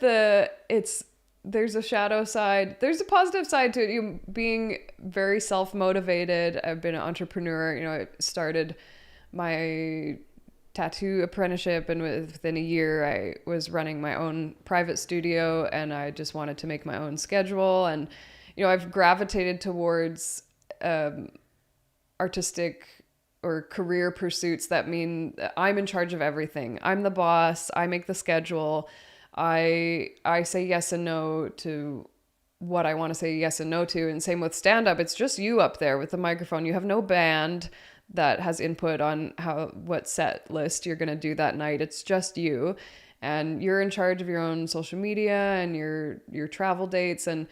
there's a shadow side. There's a positive side to it. You being very self-motivated. I've been an entrepreneur. You know, I started my tattoo apprenticeship, and within a year I was running my own private studio, and I just wanted to make my own schedule. And, you know, I've gravitated towards artistic or career pursuits that mean that I'm in charge of everything. I'm the boss. I make the schedule. I say yes and no to what I want to say yes and no to. And same with stand-up. It's just you up there with the microphone. You have no band that has input on what set list you're going to do that night. It's just you. And you're in charge of your own social media and your travel dates. And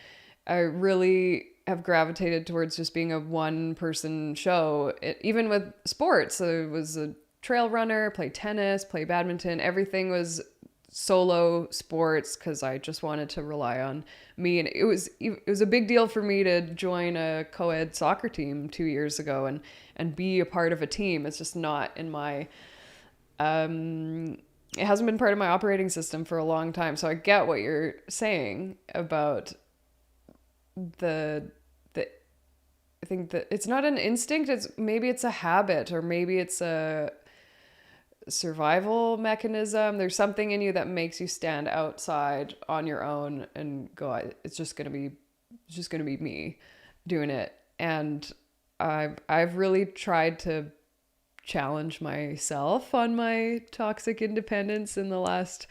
I really have gravitated towards just being a one-person show. Even with sports, so it was a trail runner, play tennis, play badminton. Everything was solo sports because I just wanted to rely on me. And it was a big deal for me to join a co-ed soccer team 2 years ago and be a part of a team. It's just not in my it hasn't been part of my operating system for a long time. So I get what you're saying about I think that it's not an instinct. Maybe it's a habit, or maybe it's a survival mechanism. There's something in you that makes you stand outside on your own and go, it's just going to be me doing it. And I've really tried to challenge myself on my toxic independence in the last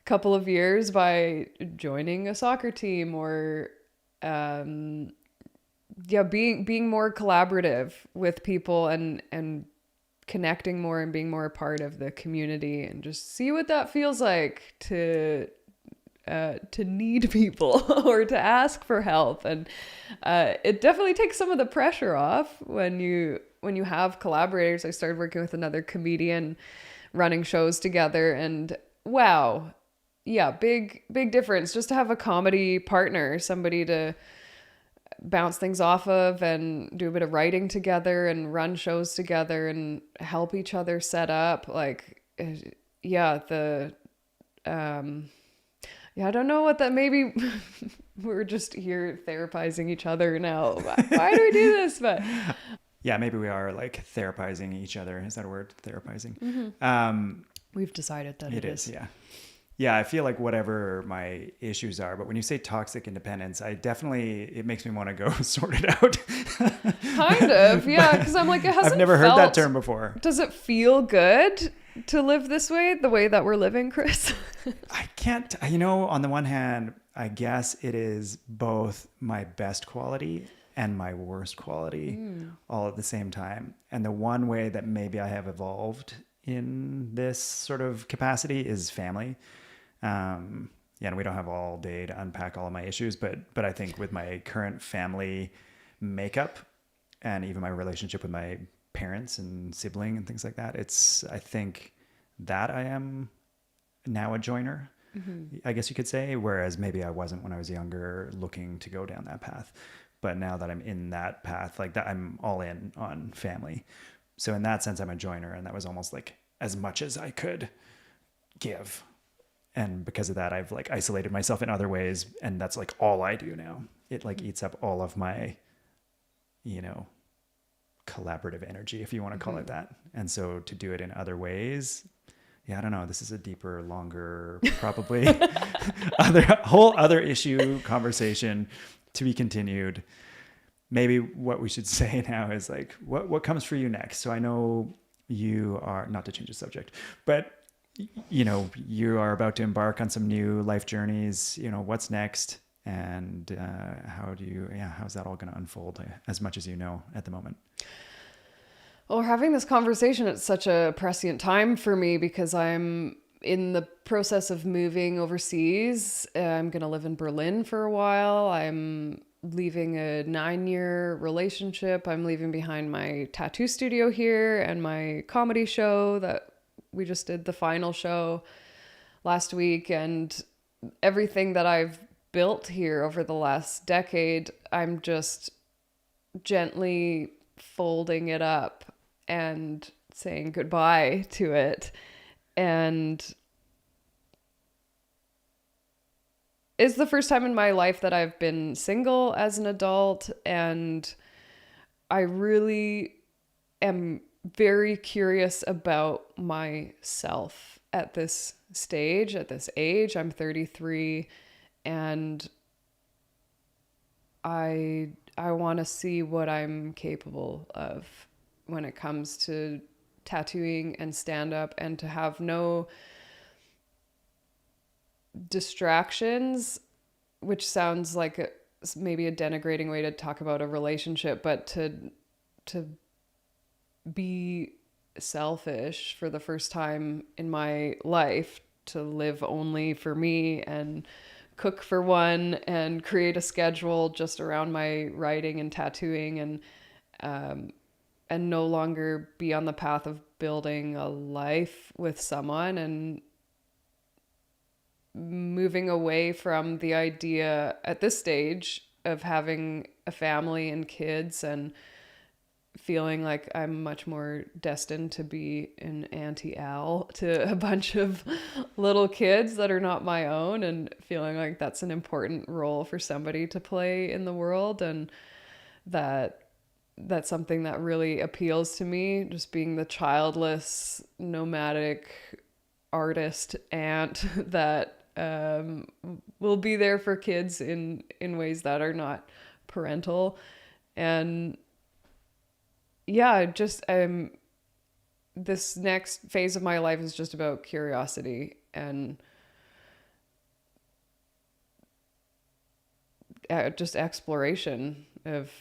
couple of years by joining a soccer team or being more collaborative with people and connecting more and being more a part of the community, and just see what that feels like to need people or to ask for help. And it definitely takes some of the pressure off when you have collaborators. I started working with another comedian, running shows together, and wow, yeah, big difference just to have a comedy partner, somebody to bounce things off of and do a bit of writing together and run shows together and help each other set up. Like, I don't know what that, maybe we're just here therapizing each other now. Why do we do this? But yeah, maybe we are like therapizing each other. Is that a word? Therapizing. Mm-hmm. We've decided that it is. Yeah. Yeah, I feel like whatever my issues are, but when you say toxic independence, it makes me want to go sort it out. Kind of, yeah, because I'm like, I've never heard that term before. Does it feel good to live this way, the way that we're living, Chris? I can't, on the one hand, I guess it is both my best quality and my worst quality all at the same time. And the one way that maybe I have evolved in this sort of capacity is family. And we don't have all day to unpack all of my issues, but I think with my current family makeup and even my relationship with my parents and sibling and things like that, I think that I am now a joiner, I guess you could say, whereas maybe I wasn't when I was younger looking to go down that path. But now that I'm in that path, like that, I'm all in on family. So in that sense, I'm a joiner, and that was almost like as much as I could give. And because of that, I've like isolated myself in other ways, and that's like all I do now. It like eats up all of my, collaborative energy, if you want to call it that. And so to do it in other ways, I don't know. This is a deeper, longer, probably whole other issue conversation to be continued. Maybe what we should say now is like, what comes for you next? So I know you are, not to change the subject, but you are about to embark on some new life journeys. What's next, and how's that all going to unfold, as much as you know at the moment? Well, we're having this conversation at such a prescient time for me because I'm in the process of moving overseas. I'm going to live in Berlin for a while. I'm leaving a 9-year relationship. I'm leaving behind my tattoo studio here and my comedy show that we just did the final show last week, and everything that I've built here over the last decade, I'm just gently folding it up and saying goodbye to it. And it's the first time in my life that I've been single as an adult, and I really am very curious about myself at this stage, at this age. I'm 33, and I want to see what I'm capable of when it comes to tattooing and stand-up, and to have no distractions which sounds like maybe a denigrating way to talk about a relationship, but to be selfish for the first time in my life, to live only for me and cook for one and create a schedule just around my writing and tattooing, and no longer be on the path of building a life with someone, and moving away from the idea at this stage of having a family and kids, and feeling like I'm much more destined to be an Auntie Al to a bunch of little kids that are not my own, and feeling like that's an important role for somebody to play in the world. And that's something that really appeals to me, just being the childless, nomadic artist aunt that will be there for kids in ways that are not parental. And yeah, just this next phase of my life is just about curiosity and just exploration of,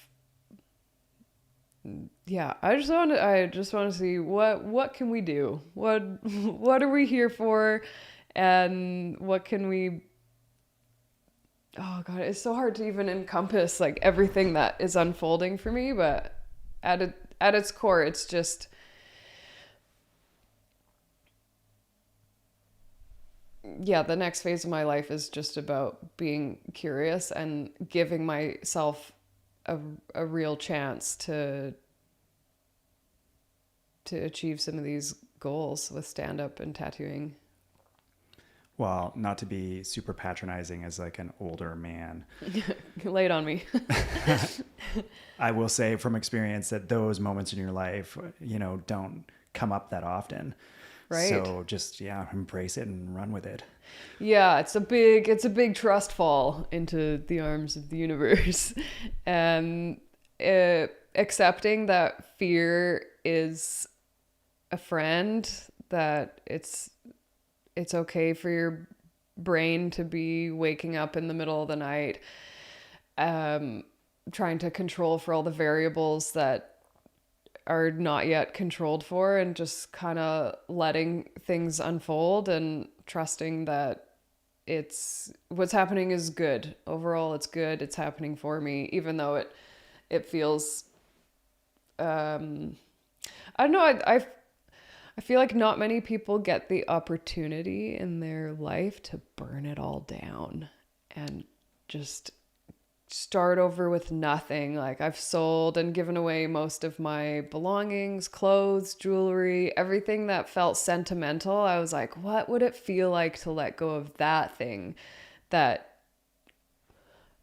yeah, I just want to see what can we do? What are we here for? And what can we, oh God, it's so hard to even encompass like everything that is unfolding for me, but at its core, it's just, yeah, the next phase of my life is just about being curious and giving myself a real chance to achieve some of these goals with stand-up and tattooing. Well, not to be super patronizing as like an older man. Lay it on me. I will say from experience that those moments in your life, don't come up that often. Right. So just, embrace it and run with it. Yeah, it's a big trust fall into the arms of the universe. And accepting that fear is a friend, that it's okay for your brain to be waking up in the middle of the night, trying to control for all the variables that are not yet controlled for, and just kind of letting things unfold and trusting that what's happening is good. Overall, it's good. It's happening for me, even though it feels, I don't know. I feel like not many people get the opportunity in their life to burn it all down and just start over with nothing. Like, I've sold and given away most of my belongings, clothes, jewelry, everything that felt sentimental. I was like, what would it feel like to let go of that thing that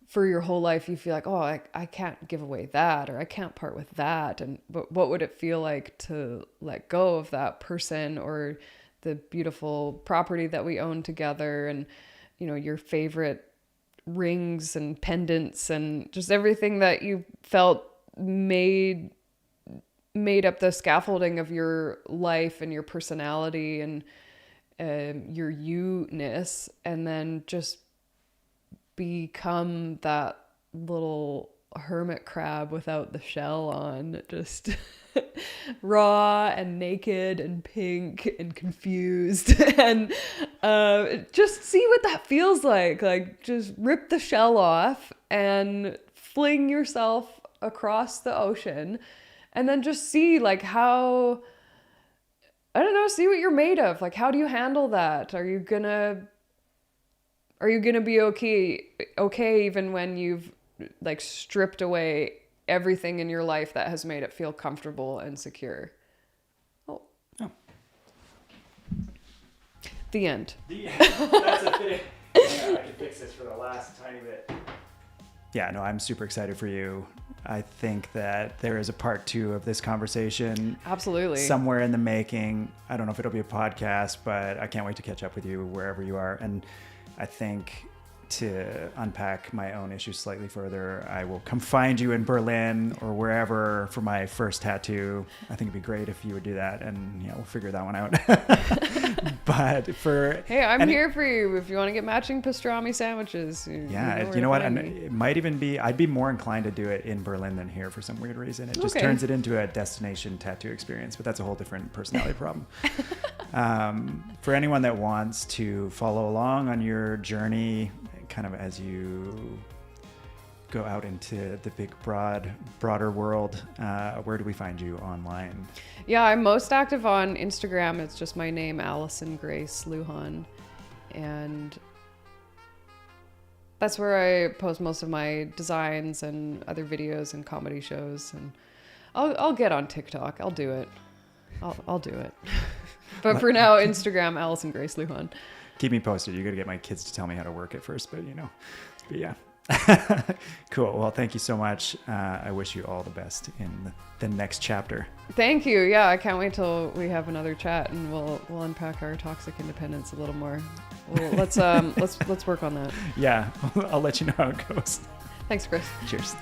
for your whole life you feel like, oh, I can't give away that, or I can't part with that. But what would it feel like to let go of that person, or the beautiful property that we own together, and your favorite rings and pendants, and just everything that you felt made up the scaffolding of your life and your personality and your you-ness, and then just become that little hermit crab without the shell on, just raw and naked and pink and confused, and just see what that feels like just rip the shell off and fling yourself across the ocean, and then just see like how, I don't know, see what you're made of. Like, how do you handle that? Are you gonna be okay even when you've like stripped away everything in your life that has made it feel comfortable and secure? Oh. The end. That's a fitting. I can fix this for the last tiny bit. Yeah, no, I'm super excited for you. I think that there is a part 2 of this conversation. Absolutely. Somewhere in the making. I don't know if it'll be a podcast, but I can't wait to catch up with you wherever you are. And I think to unpack my own issues slightly further, I will come find you in Berlin or wherever for my first tattoo. I think it'd be great if you would do that, and we'll figure that one out. But I'm here for you if you want to get matching pastrami sandwiches. You know what? And it might even be, I'd be more inclined to do it in Berlin than here for some weird reason. It just turns it into a destination tattoo experience, but that's a whole different personality problem. For anyone that wants to follow along on your journey, kind of as you go out into the big, broader world, where do we find you online? Yeah, I'm most active on Instagram. It's just my name, Alison Grace Lujan. And that's where I post most of my designs and other videos and comedy shows. And I'll get on TikTok. I'll do it. I'll do it. But for now, Instagram, Alison Grace Lujan. Keep me posted. You got to get my kids to tell me how to work it first, but yeah. Cool. Well, thank you so much. I wish you all the best in the next chapter. Thank you. Yeah, I can't wait till we have another chat and we'll unpack our toxic independence a little more. Well, let's work on that. Yeah, I'll let you know how it goes. Thanks, Chris. Cheers.